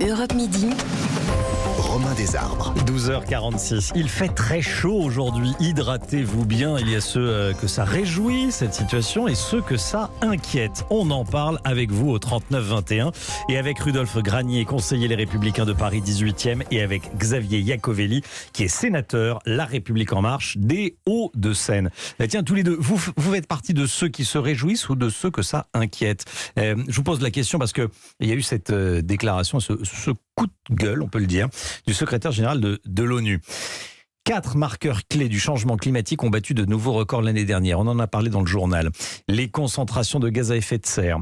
Europe Midi. Romain Desarbres. 12h46. Il fait très chaud aujourd'hui. Hydratez-vous bien. Il y a ceux que ça réjouit, cette situation, et ceux que ça inquiète. On en parle avec vous au 39-21 et avec Rudolf Granier, conseiller Les Républicains de Paris 18e, et avec Xavier Iacovelli, qui est sénateur La République En Marche des Hauts-de-Seine. Tiens, tous les deux, vous faites partie de ceux qui se réjouissent ou de ceux que ça inquiète? Je vous pose la question parce qu'il y a eu cette déclaration, ce coup de gueule, on peut le dire, du secrétaire général de l'ONU. 4 marqueurs clés du changement climatique ont battu de nouveaux records l'année dernière. On en a parlé dans le journal. Les concentrations de gaz à effet de serre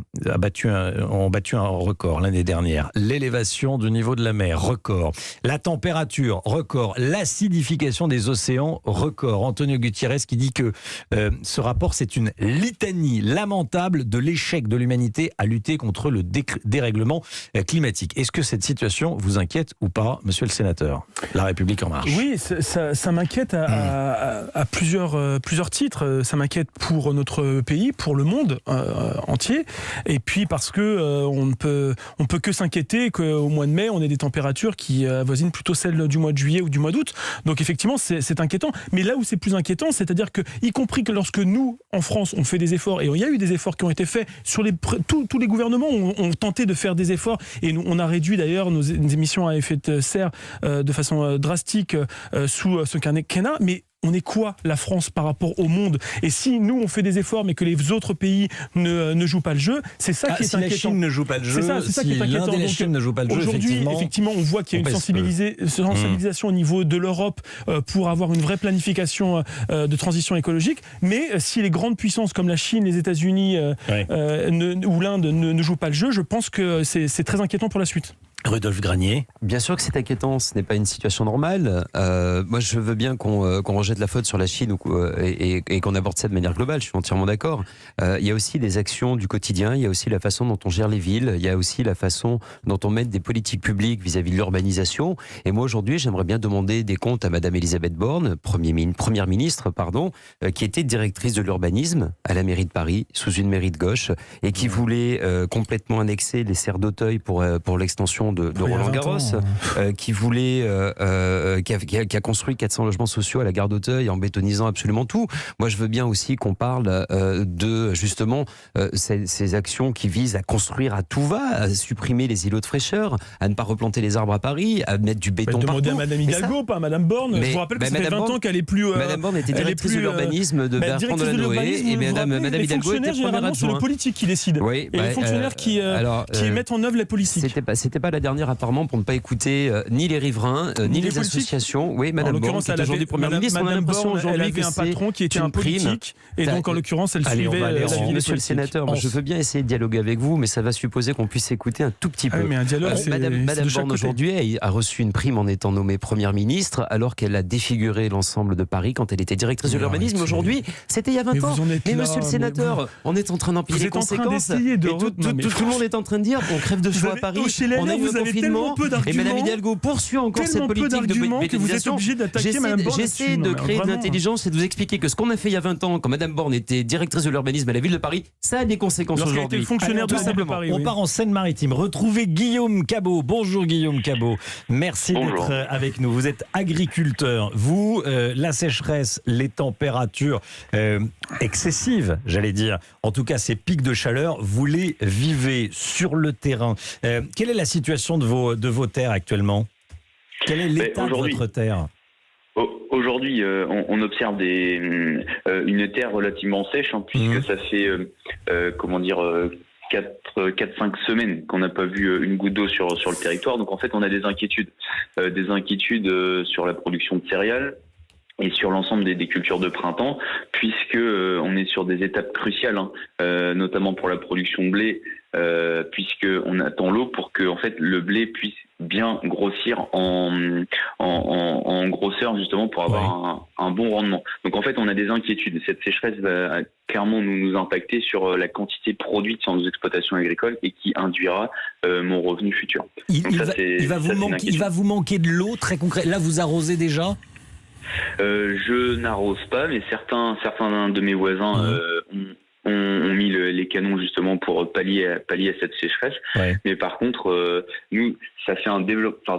ont battu un record l'année dernière. L'élévation du niveau de la mer, record. La température, record. L'acidification des océans, record. Antonio Guterres qui dit que ce rapport, c'est une litanie lamentable de l'échec de l'humanité à lutter contre le dérèglement climatique. Est-ce que cette situation vous inquiète ou pas, monsieur le sénateur? La République En Marche. Oui, ça m'inquiète à plusieurs titres. Ça m'inquiète pour notre pays, pour le monde entier. Et puis parce que on ne peut que s'inquiéter qu'au mois de mai, on ait des températures qui avoisinent plutôt celles du mois de juillet ou du mois d'août. Donc effectivement, c'est inquiétant. Mais là où c'est plus inquiétant, c'est-à-dire que, y compris que lorsque nous, en France, on fait des efforts, et il y a eu des efforts qui ont été faits, tous les gouvernements ont tenté de faire des efforts, et on a réduit d'ailleurs nos émissions à effet de serre de façon drastique sous ce quinquennat, mais on est quoi, la France, par rapport au monde? Et si nous, on fait des efforts, mais que les autres pays ne jouent pas le jeu, c'est ça qui est inquiétant. Si la Chine ne joue pas le jeu, c'est ça qui est inquiétant. L'Inde et la Chine ne jouent pas le jeu, aujourd'hui, effectivement, on voit qu'il y a une sensibilisation au niveau de l'Europe pour avoir une vraie planification de transition écologique. Mais si les grandes puissances comme la Chine, les États-Unis ou l'Inde ne jouent pas le jeu, je pense que c'est très inquiétant pour la suite. Rudolf Granier. Bien sûr que c'est inquiétant, ce n'est pas une situation normale. Moi, je veux bien qu'on rejette la faute sur la Chine et qu'on aborde ça de manière globale, je suis entièrement d'accord. Il y a aussi des actions du quotidien, il y a aussi la façon dont on gère les villes, il y a aussi la façon dont on mène des politiques publiques vis-à-vis de l'urbanisation. Et moi, aujourd'hui, j'aimerais bien demander des comptes à Madame Elisabeth Borne, première ministre, qui était directrice de l'urbanisme à la mairie de Paris, sous une mairie de gauche, et qui voulait complètement annexer les serres d'Auteuil pour l'extension de Roland Garros, qui a construit 400 logements sociaux à la gare d'Auteuil en bétonisant absolument tout. Moi, je veux bien aussi qu'on parle de justement ces actions qui visent à construire à tout va, à supprimer les îlots de fraîcheur, à ne pas replanter les arbres à Paris, à mettre du béton partout. Demandez à Madame Hidalgo, pas à Madame Borne. Je vous rappelle que ça fait 20 ans qu'elle est plus... Madame Borne était directrice de l'urbanisme de Bertrand Delanoë, et Madame Hidalgo était première adjointe. C'est le politique qui décide. Oui, et les fonctionnaires qui mettent en œuvre la politique. C'était pas la dernière, apparemment, pour ne pas écouter ni les riverains, ni les associations. Oui, Madame Borne, qui est aujourd'hui première ministre. On a l'impression aujourd'hui que c'est un patron qui était un politique, et donc en l'occurrence, elle suivait la vie. Monsieur le sénateur, je veux bien essayer de dialoguer avec vous, mais ça va supposer qu'on puisse écouter un tout petit peu. Mais un dialogue, Madame Borne aujourd'hui a reçu une prime en étant nommée première ministre, alors qu'elle a défiguré l'ensemble de Paris quand elle était directrice de l'urbanisme. Aujourd'hui, c'était il y a 20 ans. Mais monsieur le sénateur, on est en train d'empiler les conséquences. Tout le monde est en train de dire qu'on crève de chaud à Paris. On a eu un confinement. Et Madame Hidalgo poursuit encore cette politique de bétonisation. J'essaie de créer de l'intelligence et de vous expliquer que ce qu'on a fait il y a 20 ans, quand Madame Borne était directrice de l'urbanisme à la ville de Paris, ça a des conséquences aujourd'hui. Fonctionnaire de simplement. On part en Seine-Maritime. Retrouvez Guillaume Cabot. Bonjour Guillaume Cabot. Merci d'être avec nous. Vous êtes agriculteur. Vous, la sécheresse, les températures excessives, j'allais dire, en tout cas ces pics de chaleur, vous les vivez sur le terrain. Quelle est la situation de vos terres actuellement? Quel est l'état de votre terre? Aujourd'hui, on observe une terre relativement sèche, puisque ça fait 4-5 semaines qu'on n'a pas vu une goutte d'eau sur le territoire. Donc en fait, on a des inquiétudes sur la production de céréales et sur l'ensemble des cultures de printemps, puisque on est sur des étapes cruciales, notamment pour la production de blé, puisque on attend l'eau pour que en fait le blé puisse bien grossir en grosseur, justement pour avoir un bon rendement. Donc en fait, on a des inquiétudes. Cette sécheresse va clairement nous impacter sur la quantité produite sur nos exploitations agricoles et qui induira mon revenu futur. Il va vous manquer de l'eau, très concret. Là, vous arrosez déjà? Je n'arrose pas, mais certains de mes voisins ont mis les canons justement pour pallier à cette sécheresse. Ouais. Mais par contre, nous, ça fait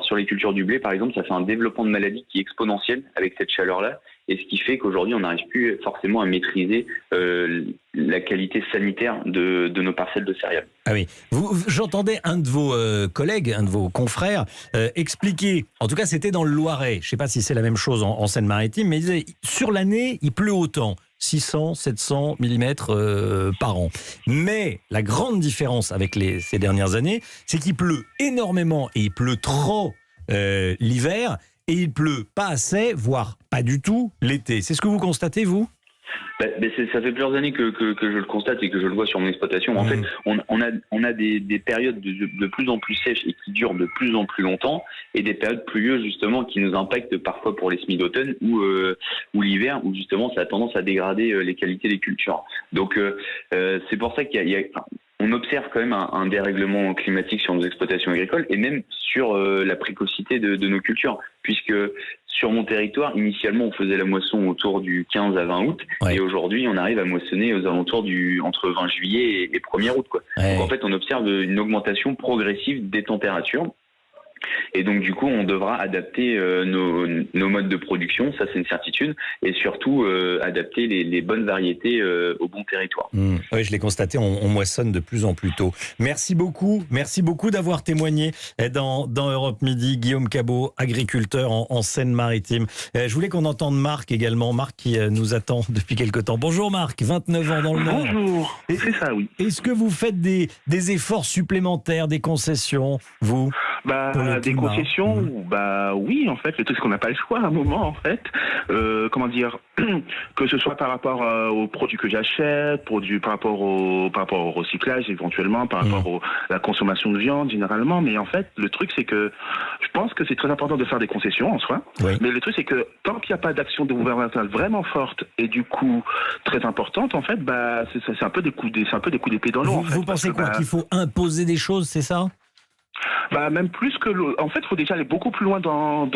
sur les cultures du blé, par exemple, ça fait un développement de maladies qui est exponentiel avec cette chaleur-là. Et ce qui fait qu'aujourd'hui, on n'arrive plus forcément à maîtriser la qualité sanitaire de nos parcelles de céréales. Ah oui. J'entendais un de vos collègues, un de vos confrères, expliquer, en tout cas c'était dans le Loiret, je ne sais pas si c'est la même chose en Seine-Maritime, mais il disait, sur l'année, il pleut autant. 600, 700 mm par an. Mais la grande différence avec ces dernières années, c'est qu'il pleut énormément et il pleut trop l'hiver et il pleut pas assez, voire pas du tout l'été. C'est ce que vous constatez, vous ? Ça fait plusieurs années que je le constate et que je le vois sur mon exploitation. En fait, on a des périodes de plus en plus sèches et qui durent de plus en plus longtemps, et des périodes pluvieuses justement qui nous impactent parfois pour les semis d'automne ou l'hiver, où justement ça a tendance à dégrader les qualités des cultures. Donc c'est pour ça on observe quand même un dérèglement climatique sur nos exploitations agricoles et même sur la précocité de nos cultures, puisque sur mon territoire, initialement, on faisait la moisson autour du 15 à 20 août, ouais. Et aujourd'hui, on arrive à moissonner aux alentours entre 20 juillet et 1er août, quoi. Ouais. Donc en fait, on observe une augmentation progressive des températures. Et donc du coup, on devra adapter nos modes de production, ça c'est une certitude, et surtout adapter les bonnes variétés au bon territoire. Oui, je l'ai constaté, on moissonne de plus en plus tôt. Merci beaucoup d'avoir témoigné dans Europe Midi. Guillaume Cabot, agriculteur en Seine-Maritime. Je voulais qu'on entende Marc également, Marc qui nous attend depuis quelque temps. Bonjour Marc, 29 ans dans le Nord. Bonjour, c'est ça, oui. Est-ce que vous faites des efforts supplémentaires, des concessions, vous ? Des concessions, oui, en fait, le truc c'est qu'on n'a pas le choix à un moment, en fait. Que ce soit par rapport aux produits que j'achète, par rapport au recyclage éventuellement, par rapport à la consommation de viande généralement. Mais en fait, le truc c'est que je pense que c'est très important de faire des concessions en soi. Oui. Mais le truc c'est que tant qu'il n'y a pas d'action de gouvernementale vraiment forte et du coup très importante, en fait, c'est un peu des coups d'épée dans l'eau. Vous pensez quoi, qu'il faut imposer des choses, c'est ça ? Même plus que en fait, il faut déjà aller beaucoup plus loin dans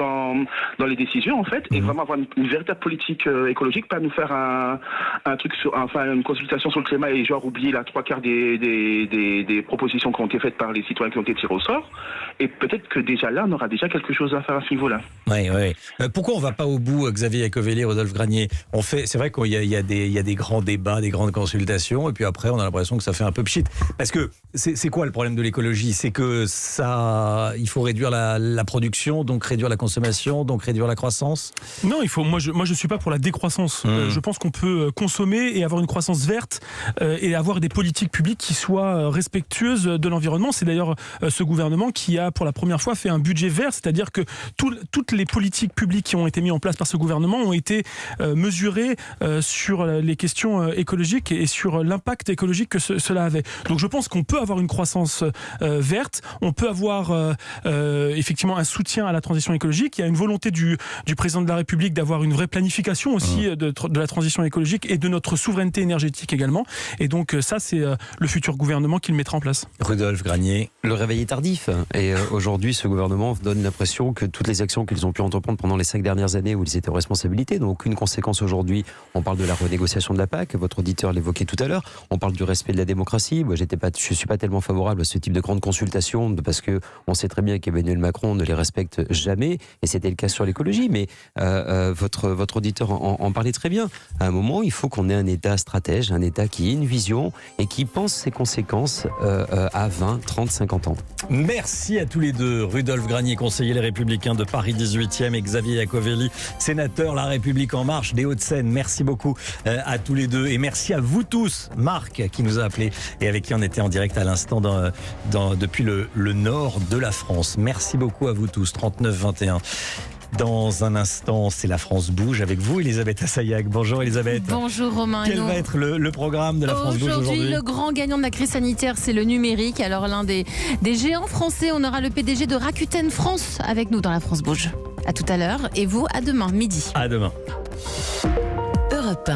les décisions, en fait, et vraiment avoir une véritable politique écologique, pas nous faire un truc une consultation sur le climat et genre oublier la 3/4 des propositions qui ont été faites par les citoyens qui ont été tirés au sort. Et peut-être que déjà là, on aura déjà quelque chose à faire à ce niveau-là. Oui. Pourquoi on va pas au bout, Xavier Iacovelli, Rodolphe Granier ? C'est vrai qu'il y a des grands débats, des grandes consultations, et puis après, on a l'impression que ça fait un peu pchit. Parce que c'est quoi le problème de l'écologie ? C'est que il faut réduire la production, donc réduire la consommation, donc réduire la croissance ? Non, moi je suis pas pour la décroissance. Je pense qu'on peut consommer et avoir une croissance verte et avoir des politiques publiques qui soient respectueuses de l'environnement. C'est d'ailleurs ce gouvernement qui a pour la première fois fait un budget vert, c'est-à-dire que toutes les politiques publiques qui ont été mises en place par ce gouvernement ont été mesurées sur les questions écologiques et sur l'impact écologique que cela avait. Donc je pense qu'on peut avoir une croissance verte, on peut avoir effectivement un soutien à la transition écologique. Il y a une volonté du président de la République d'avoir une vraie planification aussi de la transition écologique et de notre souveraineté énergétique également. Et donc ça, c'est le futur gouvernement qui le mettra en place. Rodolphe Granier. Le réveil est tardif. Et aujourd'hui, ce gouvernement donne l'impression que toutes les actions qu'ils ont pu entreprendre pendant les 5 dernières années où ils étaient en responsabilité n'ont aucune conséquence aujourd'hui. On parle de la renégociation de la PAC, votre auditeur l'évoquait tout à l'heure. On parle du respect de la démocratie. Moi, je suis pas tellement favorable à ce type de grande consultation parce que on sait très bien qu'Emmanuel Macron ne les respecte jamais, et c'était le cas sur l'écologie, mais votre auditeur en parlait très bien. À un moment, il faut qu'on ait un État stratège, un État qui ait une vision et qui pense ses conséquences à 20, 30, 50 ans. Merci à tous les deux. Rodolphe Granier, conseiller Les Républicains de Paris 18e, et Xavier Iacovelli, sénateur La République En Marche des Hauts-de-Seine. Merci beaucoup à tous les deux, et merci à vous tous. Marc qui nous a appelé et avec qui on était en direct à l'instant depuis le nord de la France. Merci beaucoup à vous tous. 39-21. Dans un instant, c'est La France Bouge avec vous, Elisabeth Assayag. Bonjour Elisabeth. Bonjour Romain. Quel va être le programme de La France Bouge aujourd'hui ? Aujourd'hui, le grand gagnant de la crise sanitaire, c'est le numérique. Alors l'un des géants français, on aura le PDG de Rakuten France avec nous dans La France Bouge. À tout à l'heure, et vous, à demain, midi. À demain. Europe 1.